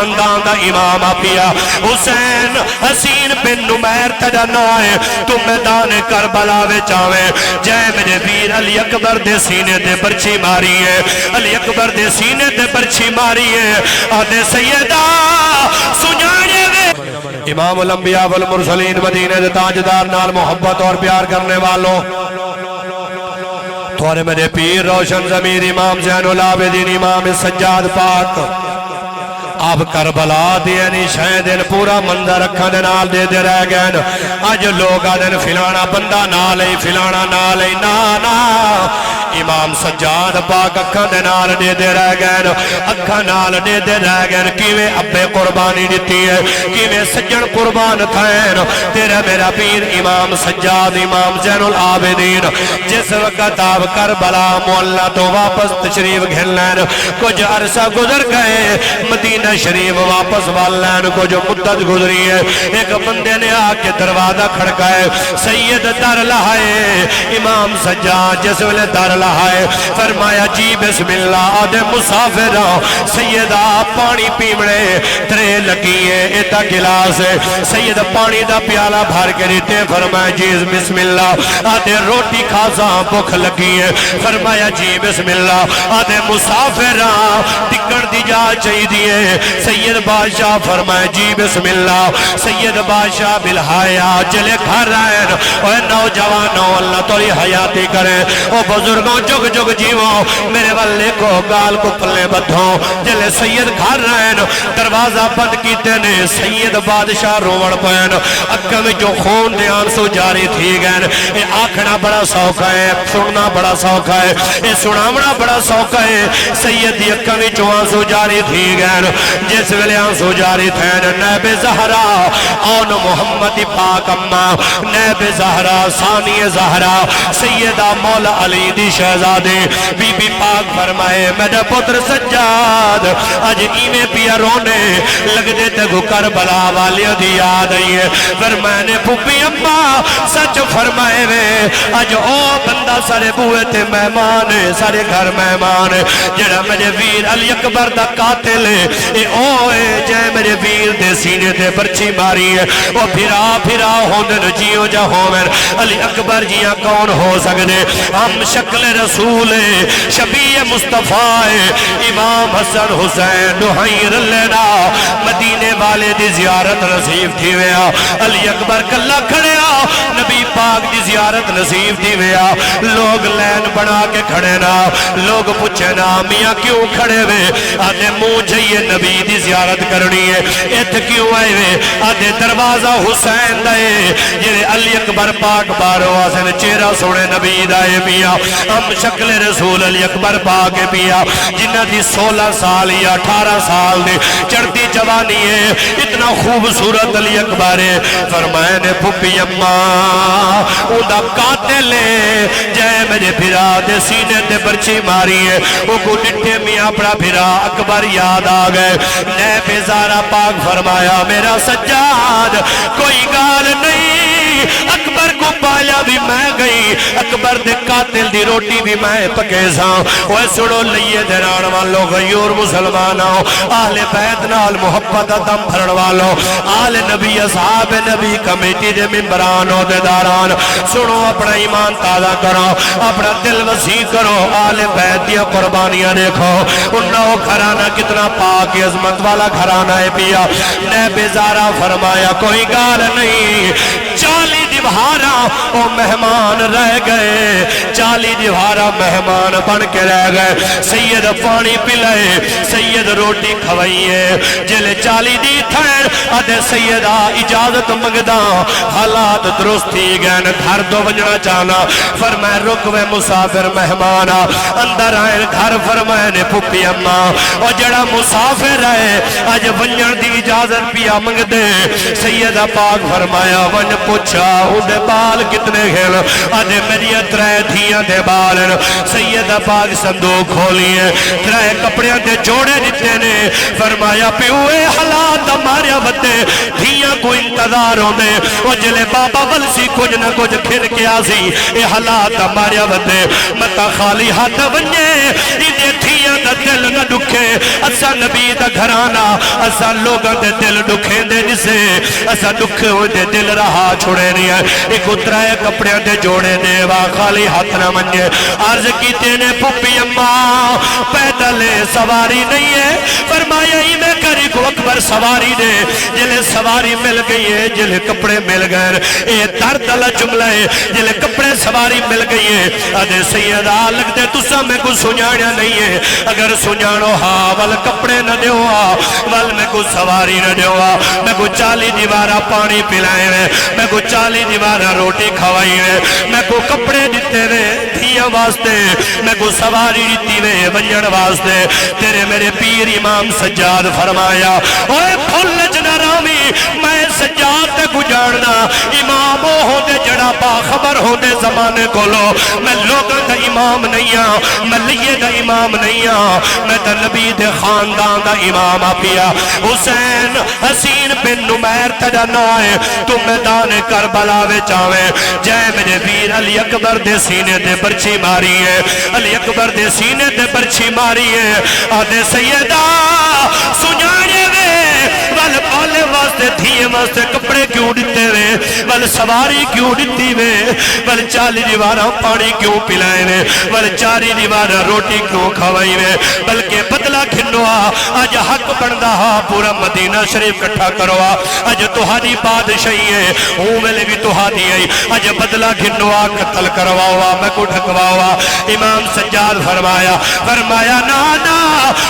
خاندان دا امام آپیا حسین حسین بن نمیر تجا نائے تو میدان کربلا وچ آویں جے میرے ویر علی اکبر دے سینے دے برچی ماری ہے علی اکبر دے سینے دے برچی ماری ہے آدھے سیدہ سنانے وے امام الانبیاء والمرسلین مدینہ دے تاجدار نال محبت اور پیار کرنے والوں تھوڑے میرے پیر روشن ضمیر امام زین العابدین امام سجاد پاک آپ کربلا دیئے شہدین پورا منظر رکھا دے نال دے دے رہ گئے آج لوگ آدھن فلانا بندہ نالے فلانا نالے نانا امام سجاد پاک اکھا دے نال دے دے رہ گئے اکھا نال دے دے رہ گئے کیویں ابے قربانی دیتی ہے کیویں سجن قربان تھائیں تیرا میرا پیر امام سجاد امام زین العابدین جس وقت آپ کربلا مولا تو واپس تشریف گھلین کچھ عرصہ گزر گئے مدینہ شریف واپس والین کو جو مدت گزری ہے ایک بندے نے آکے دروازہ کھڑکائے سید در لہائے امام سجاد جس ویلے در لہائے فرمایا جی بسم اللہ آدھے مسافر سیدہ پانی پیمڑے ترے لگی ہے ایتا گلاس ہے سید پانی دا پیالہ بھار کے دیتے فرمایا جی بسم اللہ آدھے روٹی کھازا بھوک لگی ہے فرمایا جی بسم اللہ آدھے مسافر ٹکڑ دی جا چاہی دیئے سید بادشاہ فرمائے جی بسم اللہ سید بادشاہ بالحیا جلے گھر رہن اوہ نوجوانوں اللہ توری حیاتی کریں او بزرگوں جگ جگ جیووں میرے والے کو گال کو پلے بدھوں جلے سید گھر رہن دروازہ بند کیتے نے سید بادشاہ روڑ پہن اکھا میں جو خون دیان سو جاری تھی گئن اے آکھنا بڑا سوکھا ہے سننا بڑا سوکھا ہے اے سنامنا بڑا سوکھا ہے سید دی اکھا میں جو آنسو جاری تھی گئن جس ویلے آنسو جاری تھے نیب زہرا آن محمد پاک اممہ نیب زہرا ثانی زہرا سیدہ مولا علی دی شہزادے بی بی پاک فرمائے میرے پتر سجاد آج ایمیں پیا رونے لگ دیتے گو کربلا والی دی یاد آئی ہے فرمائنے پھوپی اممہ سچ فرمائے وے آج او بندہ سارے بوئے تھے مہمان سارے گھر مہمان جڑا میرے ویر علی اکبر دا قاتل ہے اے اوئے جے میرے ویر دے سینے دے پرچی ماری ہے وہ پھرا ہوندن جیو جا ہومن علی اکبر جیاں کون ہو سکنے ہم شکل رسول شبیہ مصطفیٰ امام حسن حسین نحیر لینا مدینے والے دی زیارت نصیب تھی ویا علی اکبر کلا کھڑے نبی پاک دی زیارت نصیب تھی ویا لوگ لین بنا کے کھڑے نا لوگ پوچھے نا میاں کیوں کھڑے وے آدھے منہ جائیے نبی دی زیارت کرنی ہے ایت کیوں آئے وے آدھے دروازہ حسین دائے یہ علی اکبر پاک بارو آسن چہرہ سوڑے نبی دائے پیا ہم شکل رسول علی اکبر پاک پیا جنہ دی 16 سال یا 18 سال دے چڑھتی جوانی ہے اتنا خوبصورت علی اکبر ہے فرمائے نے پھوپی اممہ اندہ قاتل ہے جائے میرے بھرا دے سینے دے برچی ماری ہے وہ کو ڈٹھے میں اپنا بھرا اکبر یاد آ گئے نیب زارہ پاک فرمایا میرا سجاد کوئی گال نہیں اکبر کو پایا بھی میں گئی اکبر دے قاتل دی روٹی بھی میں پکے ساں وہ سڑو لئیے دھران والوں غیور مسلمانوں آل بیت نال محبت دم بھرن والوں آل نبی اصحاب نبی کمیٹی دے ممبرانوں دے داران سنو اپنا ایمان تازہ کرو اپنا دل وسیع کرو آل بیت دیا قربانیاں دیکھو انہوں گھرانہ کتنا پاک عظمت والا گھرانہ ہے پیا نیب زارہ فرمایا کوئی گال نہیں 40 دیوارہ وہ مہمان رہ گئے 40 دیوارہ مہمان بن کے رہ گئے سید پانی پلائے سید روٹی کھوائیے جلے 40 دی تھیر آدھے سیدہ اجازت مگدہ حالات درست تھی گئے گھر دو بجنا چانا فرمائے رکوے مسافر مہمانا اندر آئے گھر فرمائے نے پھوپی اممہ اور جڑا مسافر ہے آج ونجن دی اجازت پیا مگ دے سیدہ پاک فرمایا ون پوچھا بہو دے بال کتنے گھل آدھے میری ترے دھیاں دے بال سیدہ پاک صندوق کھولی ہے ترے کپڑیاں دے جوڑے دیتے نے فرمایا پیوے حالات ہمارے وتے دھیاں کو انتظار ہونے وہ جلے بابا ولسی کچھ نہ کچھ پھر کے آسی اے حالات ہمارے وتے متا خالی ہاتھ ونجے ایدے دھیاں دا دل نہ دکھے اسا نبی دا گھرانا اسا لوگاں دے دل دکھیں دے جسے اسا دکھے ہوئے دے دل رہا چھوڑے نہیں ہے ایک اترائے کپڑے دے جوڑے دے وا خالی ہاتھ نہ منجے عرض کی تینے پھپی اماں پیدل سواری نہیں ہے فرمایا ہی میں کری کو اکبر سواری دے جلے سواری مل گئی ہے جلے کپڑے مل گئے اے درد اللہ جملہ ہے جلے کپڑے سواری مل گئی ہے ادھے سیدہ لگتے تسا میں کو سنیاڑیا نہیں ہے اگر سنیاڑو ہاں وال کپڑے نہ دیوا وال میں کو سواری نہ دیوا میں کو 40 دیوارہ پانی پلائے ہوئے میں کو 40 دیوارہ روٹی کھوائی ہوئے میں کو کپڑے دیتے ہوئے دھیاں واسطے میں کو سواری دیتی ہوئے ونجڑ واسطے تیرے میرے پیر امام سجاد فرمایا اوے پھل جنا رامی میں سجاد تے گجارنا امام ہوں دے جڑا باخبر ہوں دے زمانے کو لو میں لوگاں دا امام نہیں ہاں میں لیے دا امام نہیں ہاں میں تا نبی دے خاندان دا امام آپیا حسین حسین بن نمیر تجا نائے تو میدان کربلا وے چاوے جائے میرے ویر علی اکبر دے سینے دے برچی ماری ہے علی اکبر دے سینے دے برچی ماری ہے آدھے سیدہ سنیانے وے وال پالے واسطے دھیے واسطے کپڑے کیوں دیتے وے وال سواری کیوں دیتی وے وال 40 دیوارہ پانی کیوں پلائے وے وال 4 دیوارہ روٹی کیوں کھوائی وے بلکہ بدلہ کھنوا آج حق بندہ پورا مدینہ شریف کٹھا کروا آج تہاری بادشاہی ہے ہوں میں بھی تہاری ہے آج بدلہ کھنوا قتل کرواوا میں کو ڈھکواوا امام سجاد فرمایا نانا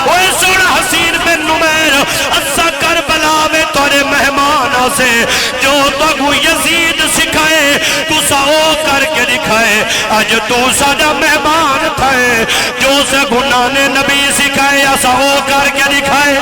اوہ سن حسین بن نمیر اسا کربلا میں تورے مہمانوں سے جو تو یزید سکھائے تو ساو کر کے دکھائے آج تو ساڑا مہمان تھا جو سے گناہ نے نبی سکھائے ساو کر کے دکھائے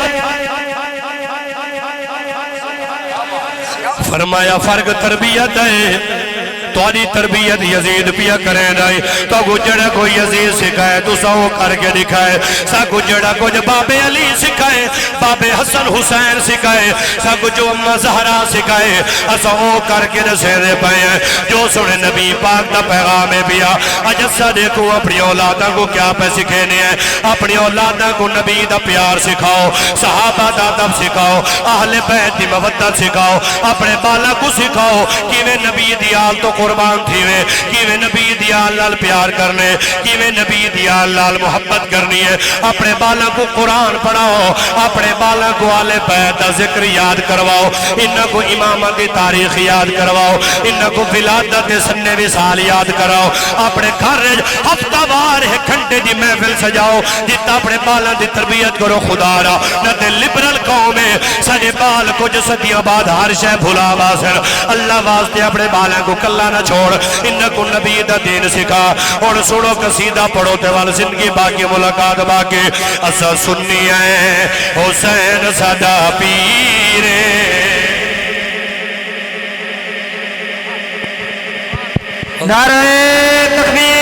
فرمایا فرق تربیت ہے تواری تربیت یزید پیا کریں دائی تو گجڑا کو یزید سکھائے تو ساو کر کے دکھائے سا گجڑا کو باب علی سکھائے باب حسن حسین سکھائے سا گجو امہ زہرا سکھائے ساو کر کے نسے دے پائے جو سنے نبی پاک دا پیغام بیا اجسا دیکھو اپنی اولادہ کو کیا پہ سکھینے ہیں اپنی اولادہ کو نبی دا پیار سکھاؤ صحابہ دا دب سکھاؤ اہل بیت دی مودت سکھاؤ اپنے بالا کو سکھاؤ کیویں نبی دیال تو قربان تھی وے کیویں نبی دیال لال پیار کرنے کیویں نبی دیال لال محبت کرنی ہے اپنے بالا کو قرآن پڑھاؤ اپنے بالا کو آل بیت ذکر یاد کرواؤ انہا کو امامہ کی تاریخ یاد کرواؤ انہا کو ولادت سننے وصال یاد کراؤ اپنے گھر ہفتہ وار ہے گھنٹے دی محفل سجاؤ جتا اپنے بالا دی تربیت کرو خدا را نہ تے لبرل قوم ہے سجے بال کو جو صدیاں بعد ہر شے بھلا واسر اللہ واسطے اپنے بالا کو کلہ نہ چھوڑ انہا کو نبی دا دین سکھا اور سنو قصیدہ پڑھو تے وال زندگی باقی ملاقات باقی اسا سنی ہے حسین صدا پیرے نعرہ تکبیر